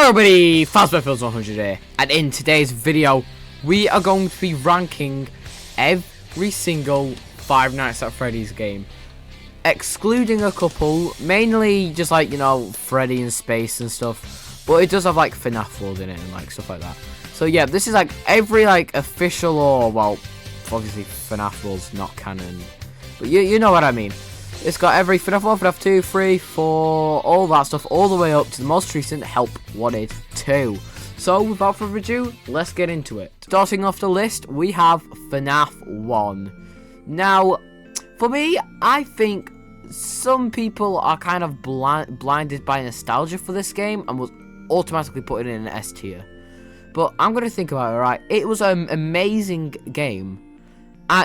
Hello everybody, FastBearFilms100 here, and in today's video, we are going to be ranking every single Five Nights at Freddy's game, excluding a couple, mainly just like, you know, Freddy in space and stuff, but it does have like FNAF World in it and like stuff like that. So yeah, this is like every like official, or well, obviously FNAF World's not canon, but you know what I mean. It's got every FNAF 1, FNAF 2, 3, 4, all that stuff, all the way up to the most recent Help Wanted 2. So, without further ado, let's get into it. Starting off the list, we have FNAF 1. Now, for me, I think some people are kind of blinded by nostalgia for this game and will automatically put it in an S tier. But I'm going to think about it, right? It was an amazing game.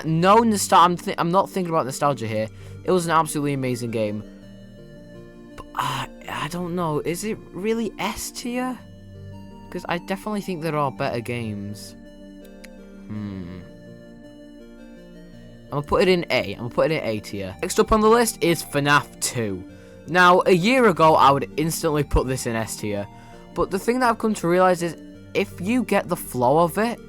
No nostalgia. I'm not thinking about nostalgia here. It was an absolutely amazing game. But I don't know. Is it really S tier? Because I definitely think there are better games. I'm gonna put it in A. I'm gonna put it in A tier. Next up on the list is FNAF 2. Now, a year ago, I would instantly put this in S tier. But the thing that I've come to realize is, if you get the flow of it,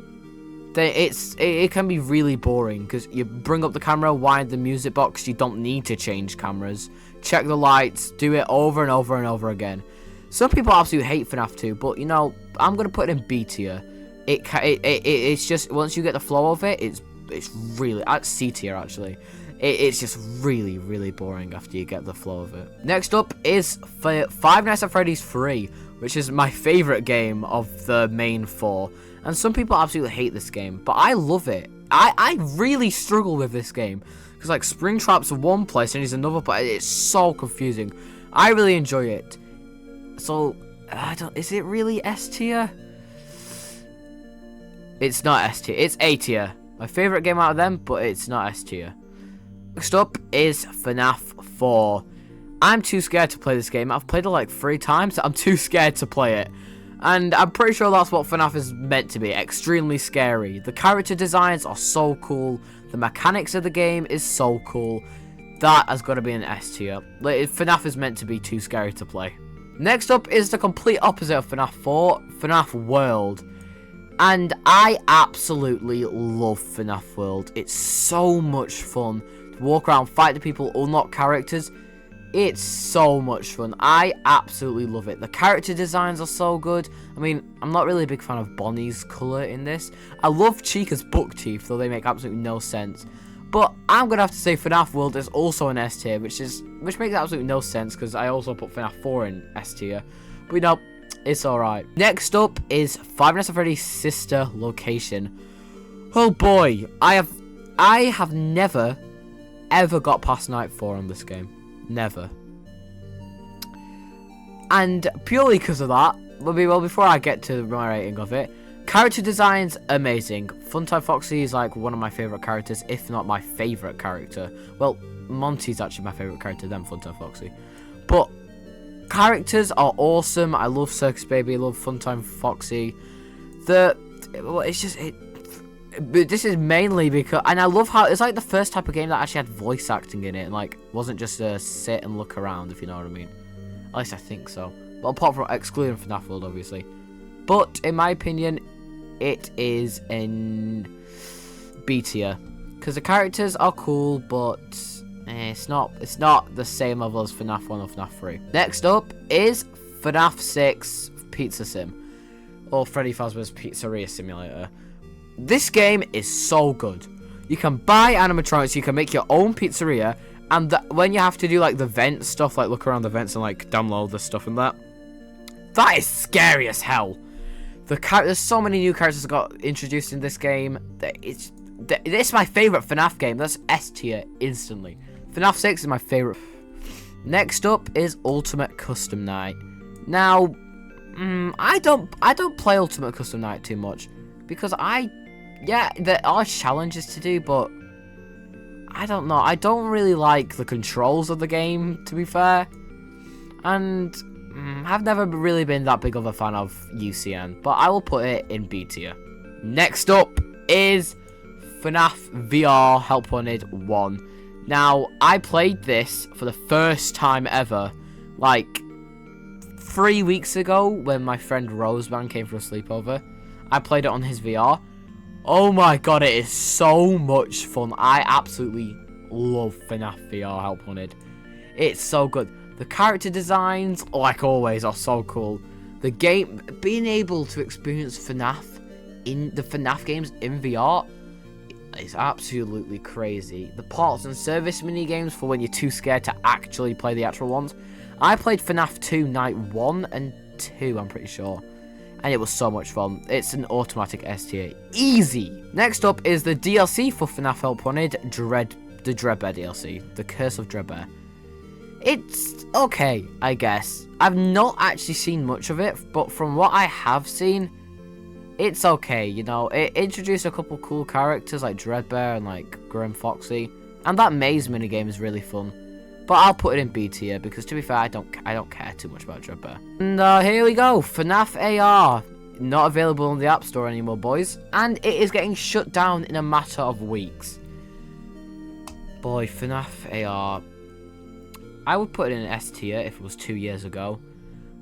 then it can be really boring, because you bring up the camera, wind the music box, you don't need to change cameras, check the lights, do it over and over and over again. Some people absolutely hate FNAF 2, but you know, I'm gonna put it in B tier. It's just, once you get the flow of it, it's really at C tier actually. It's just really boring after you get the flow of it. Next up is Five Nights at Freddy's 3, which is my favorite game of the main four. And some people absolutely hate this game, but I love it. I really struggle with this game, because like Springtrap's one place and he's another place. It's so confusing. I really enjoy it. So is it really S tier? It's not S tier. It's A tier. My favorite game out of them, but it's not S tier. Next up is FNAF 4. I'm too scared to play this game. I've played it like 3 times. I'm too scared to play it. And I'm pretty sure that's what FNAF is meant to be. Extremely scary. The character designs are so cool. The mechanics of the game is so cool. That has got to be an S tier. Like, FNAF is meant to be too scary to play. Next up is the complete opposite of FNAF 4. FNAF World. And I absolutely love FNAF World. It's so much fun to walk around, fight the people, unlock characters. It's so much fun. I absolutely love it. The character designs are so good. I mean, I'm not really a big fan of Bonnie's colour in this. I love Chica's buck teeth, though they make absolutely no sense. But I'm going to have to say FNAF World is also an S tier, which makes absolutely no sense, because I also put FNAF 4 in S tier. But you know, it's alright. Next up is Five Nights at Freddy's Sister Location. Oh boy, I have never, ever got past Night 4 on this game. Never. And purely because of that, well, before I get to my rating of it, character design's amazing. Funtime Foxy is like one of my favourite characters, if not my favourite character. Well, Monty's actually my favourite character than Funtime Foxy. But characters are awesome. I love Circus Baby, I love Funtime Foxy. This is mainly because, and I love how it's like the first type of game that actually had voice acting in it, and like wasn't just a sit and look around, if you know what I mean. At least I think so. But apart from excluding FNAF World, obviously. But in my opinion, it is in B tier, because the characters are cool, but it's not the same level as FNAF 1 or FNAF 3. Next up is FNAF 6 Pizza Sim, or Freddy Fazbear's Pizzeria Simulator. This game is so good. You can buy animatronics, you can make your own pizzeria, and when you have to do like the vent stuff, like look around the vents and like download the stuff and that is scary as hell. There's so many new characters that got introduced in this game. This is my favourite FNAF game. That's S tier instantly. FNAF 6 is my favourite. Next up is Ultimate Custom Night. Now, I don't play Ultimate Custom Night too much, because there are challenges to do, but I don't know. I don't really like the controls of the game, to be fair. And I've never really been that big of a fan of UCN, but I will put it in B tier. Next up is FNAF VR Help Wanted 1. Now, I played this for the first time ever, like 3 weeks ago, when my friend Roseman came for a sleepover, I played it on his VR. Oh my god, it is so much fun. I absolutely love FNAF VR Help Wanted. It's so good. The character designs, like always, are so cool. The game, being able to experience FNAF in the FNAF games in VR is absolutely crazy. The parts and service mini games for when you're too scared to actually play the actual ones. I played FNAF 2 Night 1 and 2, I'm pretty sure. And it was so much fun. It's an automatic S tier. Easy! Next up is the DLC for FNAF Help Wanted, the Dreadbear DLC. The Curse of Dreadbear. It's okay, I guess. I've not actually seen much of it, but from what I have seen, it's okay, you know. It introduced a couple cool characters like Dreadbear and like Grim Foxy. And that maze minigame is really fun. But I'll put it in B tier because, to be fair, I don't care too much about Dreadbear. And here we go, FNAF AR, not available in the App Store anymore, boys, and it is getting shut down in a matter of weeks. Boy, FNAF AR, I would put it in S tier if it was 2 years ago,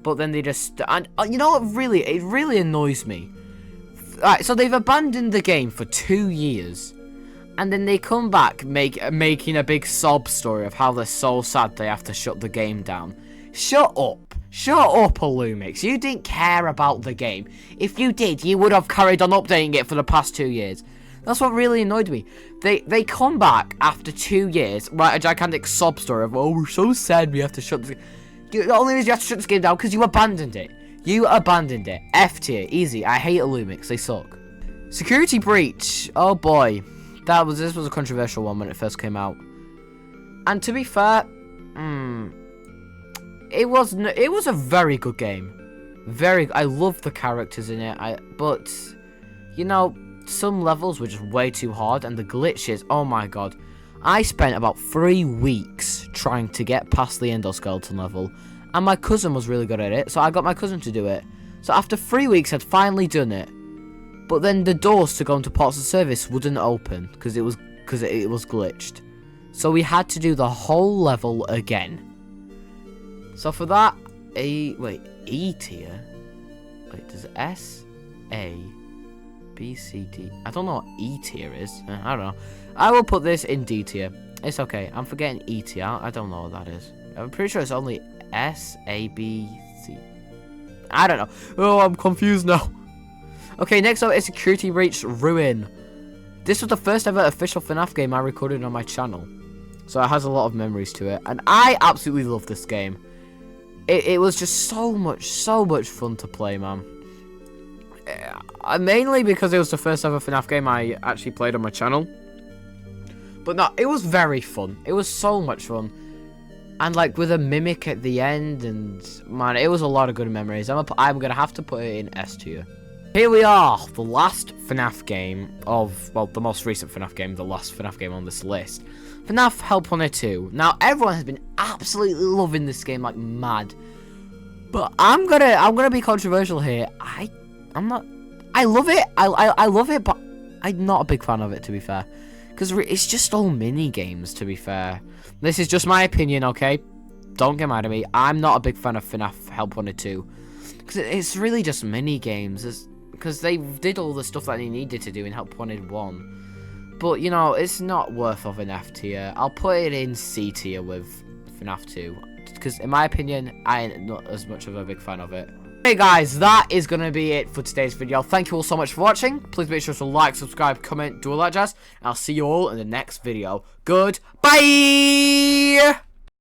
but then they just, and you know what, it really annoys me. Alright, so they've abandoned the game for 2 years. And then they come back making a big sob story of how they're so sad they have to shut the game down. Shut up. Shut up, Illumix. You didn't care about the game. If you did, you would have carried on updating it for the past 2 years. That's what really annoyed me. They come back after 2 years, write a gigantic sob story of, oh, we're so sad we have to shut this game. The only reason you have to shut this game down because you abandoned it. You abandoned it. F tier. Easy. I hate Illumix. They suck. Security breach. Oh, boy. This was a controversial one when it first came out, and to be fair, it was a very good game. I loved the characters in it. But you know, some levels were just way too hard, and the glitches. Oh my god, I spent about 3 weeks trying to get past the endoskeleton level, and my cousin was really good at it, so I got my cousin to do it. So after 3 weeks, I'd finally done it. But then the doors to go into parts of service wouldn't open because it was glitched. So we had to do the whole level again. So for that, E tier. Wait, does S, A, B, C, D? I don't know what E tier is. I don't know. I will put this in D tier. It's okay. I'm forgetting E tier. I don't know what that is. I'm pretty sure it's only S, A, B, C. I don't know. Oh, I'm confused now. Okay, next up is Security Breach Ruin. This was the first ever official FNAF game I recorded on my channel, so it has a lot of memories to it, and I absolutely love this game. It was just so much fun to play, man. Mainly because it was the first ever FNAF game I actually played on my channel. But no, it was very fun. It was so much fun. And like with a mimic at the end, and man, it was a lot of good memories. I'm gonna have to put it in S tier. Here we are, the last FNAF game of, well, the most recent FNAF game, the last FNAF game on this list. FNAF Help Wanted 2. Now, everyone has been absolutely loving this game like mad. But I'm gonna be controversial here. I love it. I love it, but I'm not a big fan of it, to be fair. Because it's just all mini games, to be fair. This is just my opinion, okay? Don't get mad at me. I'm not a big fan of FNAF Help Wanted 2. Because it's really just mini games. Because they did all the stuff that they needed to do in Help Wanted 1. But, you know, it's not worth of an F tier. I'll put it in C tier with FNAF 2. Because, in my opinion, I'm not as much of a big fan of it. Hey guys, that is going to be it for today's video. Thank you all so much for watching. Please make sure to like, subscribe, comment, do all that jazz. And I'll see you all in the next video. Goodbye!